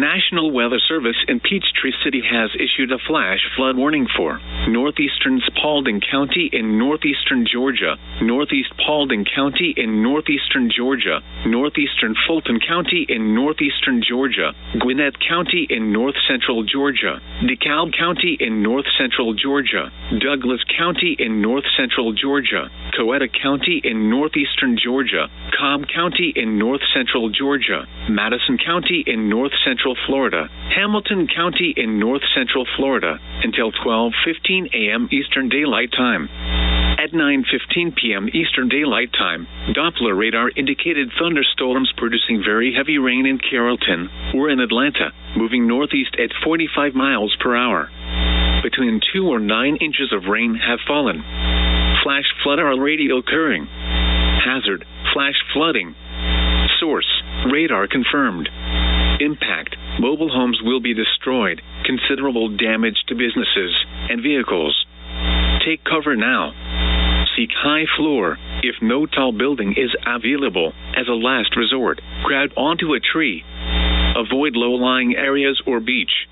National Weather Service in Peachtree City has issued a flash flood warning for northeastern Spalding County in northeastern Georgia, northeast Paulding County in northeastern Georgia, northeastern Fulton County in northeastern Georgia, Gwinnett County in north central Georgia, DeKalb County in north central Georgia, Douglas County in north central Georgia, Coweta County in northeastern Georgia, Cobb County in north central Georgia, Madison County in north central Florida, Hamilton County in north central Florida, until 12:15 a.m. Eastern Daylight Time. At 9:15 p.m. Eastern Daylight Time, Doppler radar indicated thunderstorms producing very heavy rain in Carrollton or in Atlanta, moving northeast at 45 miles per hour. Between 2 or 9 inches of rain have fallen. Flash flood already occurring. Hazard: flash flooding. Source: radar confirmed. Impact: mobile homes will be destroyed, considerable damage to businesses and vehicles. Take cover now. Seek high floor. If no tall building is available, as a last resort, crowd onto a tree. Avoid low-lying areas or beach.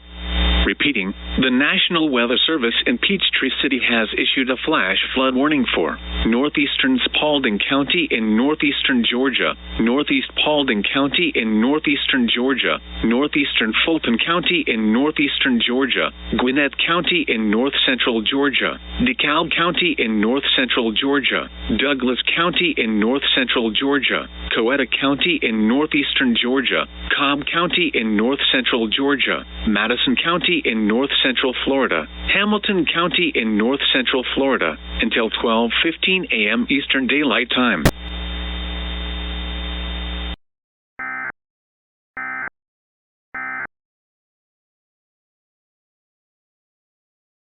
Repeating, the National Weather Service in Peachtree City has issued a flash flood warning for northeastern Spalding County in northeastern Georgia, northeast Paulding County in northeastern Georgia, northeastern Fulton County in northeastern Georgia, Gwinnett County in north central Georgia, DeKalb County in north central Georgia, Douglas County in north central Georgia, Coweta County in northeastern Georgia, Cobb County in north central Georgia, Madison County in north central Florida, Hamilton County in north central Florida, until 12:15 a.m. Eastern Daylight Time.